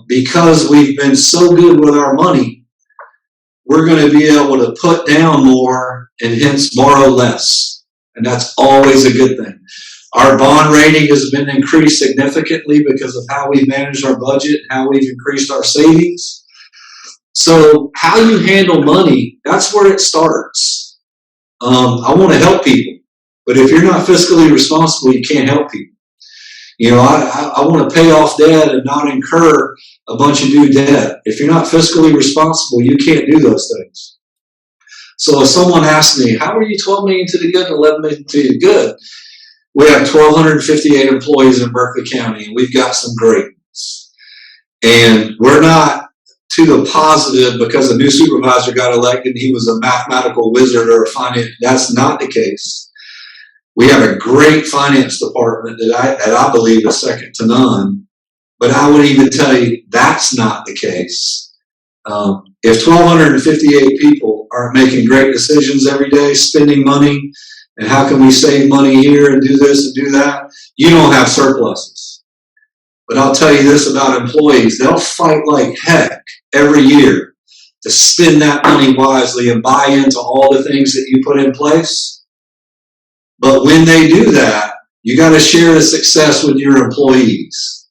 Because we've been so good with our money, we're going to be able to put down more and hence borrow less. And that's always a good thing. Our bond rating has been increased significantly because of how we've managed our budget, how we've increased our savings. So how you handle money, that's where it starts. I want to help people, but if you're not fiscally responsible, you can't help people. You know, I want to pay off debt and not incur a bunch of new debt. If you're not fiscally responsible, you can't do those things. So if someone asks me, how are you 12 million to the good and 11 million to the good? We have 1,258 employees in Berkeley County, and we've got some great ones. And we're not to the positive because a new supervisor got elected and he was a mathematical wizard or a finance. That's not the case. We have a great finance department that I believe is second to none. But I would even tell you that's not the case. If 1,258 people aren't making great decisions every day, spending money, and how can we save money here and do this and do that, you don't have surpluses. But I'll tell you this about employees. They'll fight like heck every year to spend that money wisely and buy into all the things that you put in place. But when they do that, you got to share the success with your employees.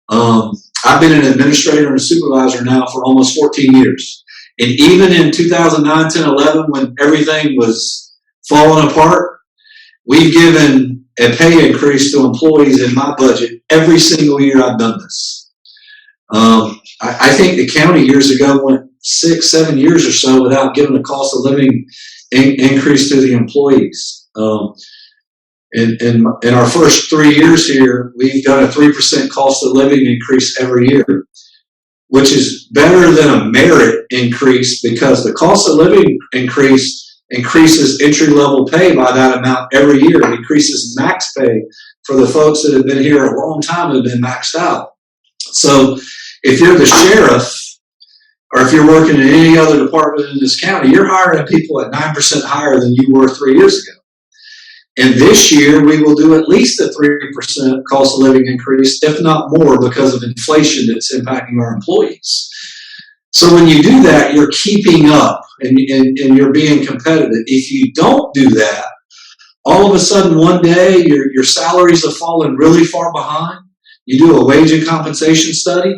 I've been an administrator and a supervisor now for almost 14 years. And even in 2009, 10, 11, when everything was falling apart, we've given a pay increase to employees in my budget every single year I've done this. I think the county years ago went 6, 7 years or so without giving a cost of living increase to the employees. In our first 3 years here, we've done a 3% cost of living increase every year, which is better than a merit increase because the cost of living increase increases entry-level pay by that amount every year. It increases max pay for the folks that have been here a long time and have been maxed out. So if you're the sheriff or if you're working in any other department in this county, you're hiring people at 9% higher than you were 3 years ago. And this year, we will do at least a 3% cost of living increase, if not more, because of inflation that's impacting our employees. So when you do that, you're keeping up and you're being competitive. If you don't do that, all of a sudden one day your salaries have fallen really far behind. You do a wage and compensation study,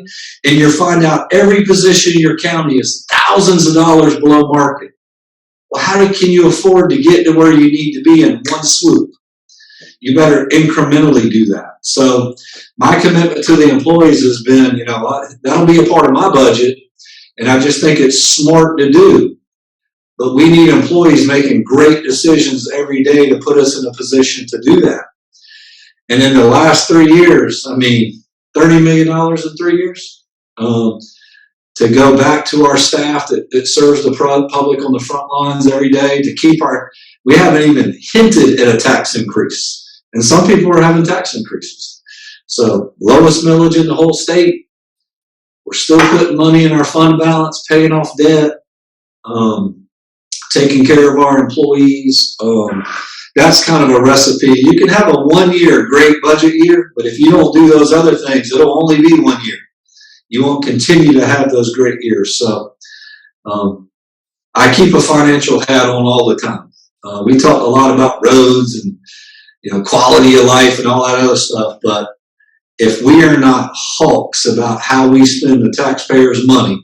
and you find out every position in your county is thousands of dollars below market. Well, how can you afford to get to where you need to be in one swoop? You better incrementally do that. So my commitment to the employees has been, that'll be a part of my budget, and I just think it's smart to do. But we need employees making great decisions every day to put us in a position to do that. And in the last 3 years, $30 million in 3 years, to go back to our staff that serves the public on the front lines every day, to keep we haven't even hinted at a tax increase. And some people are having tax increases. So lowest millage in the whole state. We're still putting money in our fund balance, paying off debt, taking care of our employees. that's kind of a recipe. You can have a 1 year great budget year, but if you don't do those other things, it'll only be 1 year. You won't continue to have those great years. So I keep a financial hat on all the time. We talk a lot about roads and quality of life and all that other stuff, but if we are not hawks about how we spend the taxpayers' money,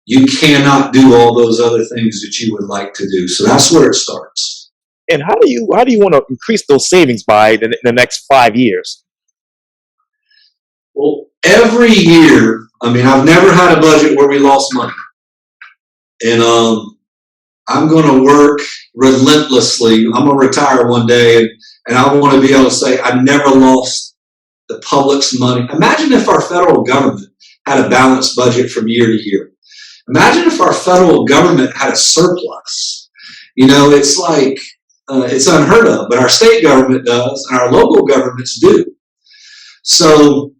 you cannot do all those other things that you would like to do. So that's where it starts.
And how do you want to increase those savings by the next 5 years?
Well, every year, I've never had a budget where we lost money. And I'm going to work relentlessly. I'm going to retire one day, and I want to be able to say I never lost the public's money. Imagine if our federal government had a balanced budget from year to year. Imagine if our federal government had a surplus. It's like it's unheard of, but our state government does, and our local governments do. So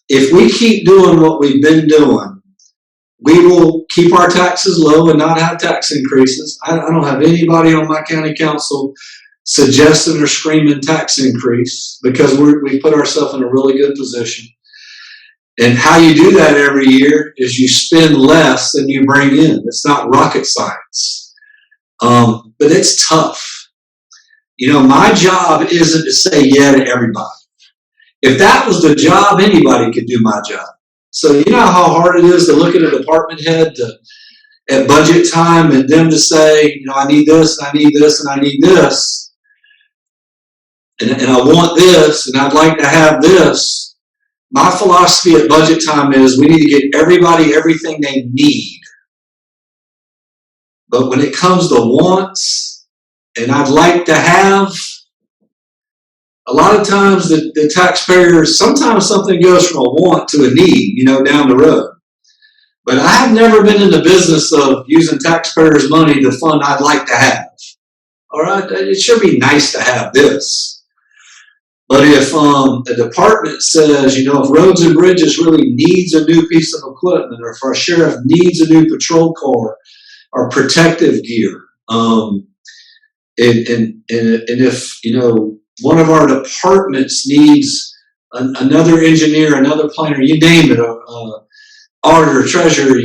if we keep doing what we've been doing, we will keep our taxes low and not have tax increases. I don't have anybody on my county council suggesting or screaming tax increase because we put ourselves in a really good position. And how you do that every year is you spend less than you bring in. It's not rocket science, but it's tough. My job isn't to say yeah to everybody. If that was the job, anybody could do my job. So you know how hard it is to look at a department head at budget time and them to say, I need this, and I need this, and I need this, and I want this, and I'd like to have this. My philosophy at budget time is we need to get everybody everything they need. But when it comes to wants, and I'd like to have, a lot of times the taxpayers, sometimes something goes from a want to a need, down the road. But I have never been in the business of using taxpayers' money to fund I'd like to have. All right, it should be nice to have this. But if a department says, if Roads and Bridges really needs a new piece of equipment, or if our sheriff needs a new patrol car or protective gear, and if, one of our departments needs another engineer, another planner, you name it, auditor, treasurer,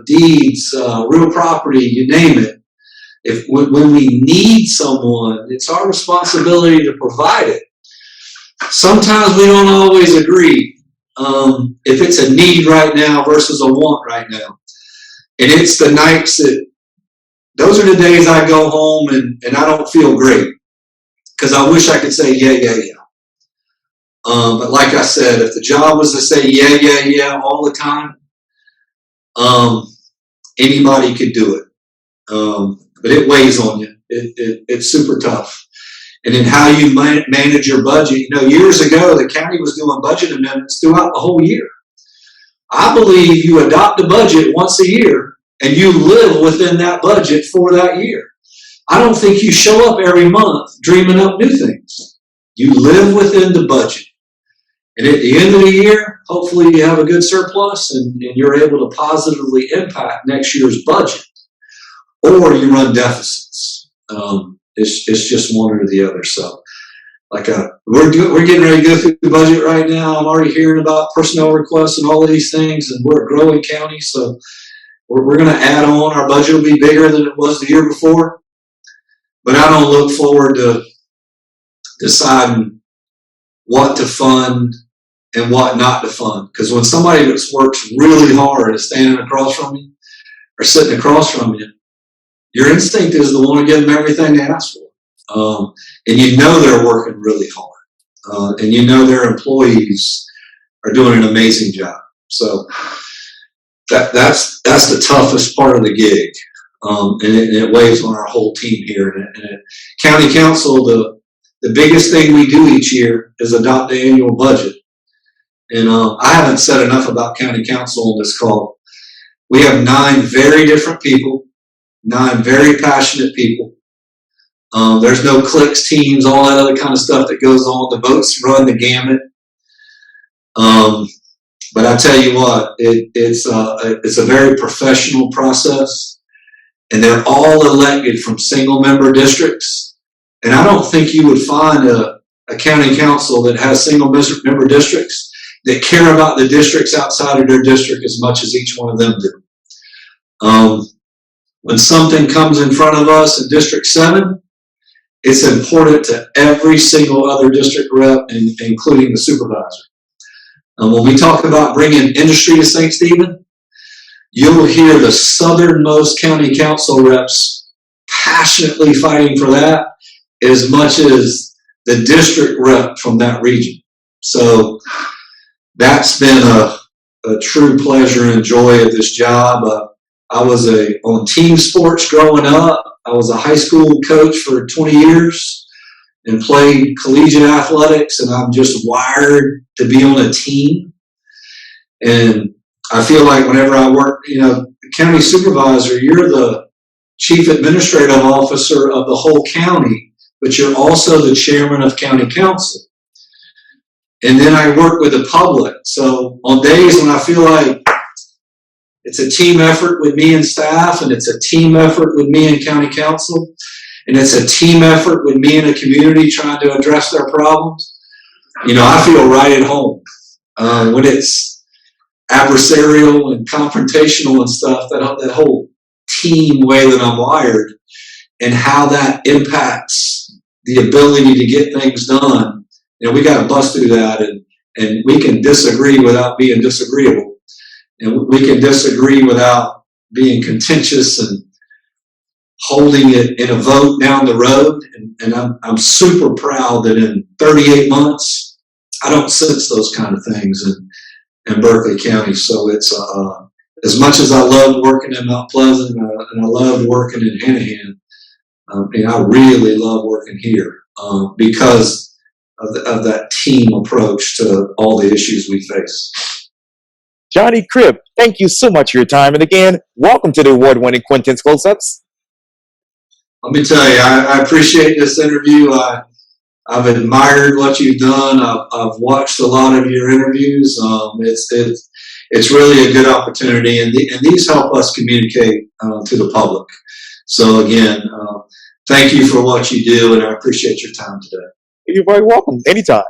deeds, real property, you name it. When we need someone, it's our responsibility to provide it. Sometimes we don't always agree if it's a need right now versus a want right now. And it's the nights those are the days I go home and I don't feel great. Because I wish I could say, yeah. But like I said, if the job was to say, yeah, all the time, anybody could do it. But it weighs on you. It's super tough. And then how you manage your budget. Years ago, the county was doing budget amendments throughout the whole year. I believe you adopt a budget once a year, and you live within that budget for that year. I don't think you show up every month dreaming up new things. You live within the budget. And at the end of the year, hopefully you have a good surplus and you're able to positively impact next year's budget. Or you run deficits. It's just one or the other. So we're getting ready to go through the budget right now. I'm already hearing about personnel requests and all of these things, and we're a growing county. So we're going to add on. Our budget will be bigger than it was the year before. But I don't look forward to deciding what to fund and what not to fund. Because when somebody that works really hard is standing across from you or sitting across from you, your instinct is to want to give them everything they ask for. And they're working really hard. And their employees are doing an amazing job. So that's the toughest part of the gig. And it weighs on our whole team here. And at County Council, the biggest thing we do each year is adopt the annual budget. And I haven't said enough about County Council on this call. We have 9 very different people, 9 very passionate people. There's no cliques, teams, all that other kind of stuff that goes on. The votes run the gamut. But I tell you what, it's a very professional process. And they're all elected from single member districts. And I don't think you would find a county council that has single member districts that care about the districts outside of their district as much as each one of them do. When something comes in front of us in District 7, it's important to every single other district rep, including the supervisor. When we talk about bringing industry to St. Stephen, you'll hear the southernmost county council reps passionately fighting for that as much as the district rep from that region. So that's been a true pleasure and joy of this job. I was on team sports growing up. I was a high school coach for 20 years and played collegiate athletics, and I'm just wired to be on a team. And I feel like whenever I work, county supervisor, you're the chief administrative officer of the whole county, but you're also the chairman of county council. And then I work with the public. So on days when I feel like it's a team effort with me and staff, and it's a team effort with me and county council, and it's a team effort with me and the community trying to address their problems, I feel right at home. When it's adversarial and confrontational and stuff, that whole team way that I'm wired and how that impacts the ability to get things done, we got to bust through that, and we can disagree without being disagreeable. And we can disagree without being contentious and holding it in a vote down the road. And I'm super proud that in 38 months, I don't sense those kind of things in Berkeley County. So it's as much as I loved working in Mount Pleasant and I loved working in Hanahan, I really love working here because of that team approach to all the issues we face.
Johnny Cribb, thank you so much for your time. And again, welcome to the award-winning Quintin's Close-Ups.
Let me tell you, I appreciate this interview. I've admired what you've done. I've watched a lot of your interviews. It's really a good opportunity, and these help us communicate to the public. So again, thank you for what you do, and I appreciate your time today.
You're very welcome. Anytime.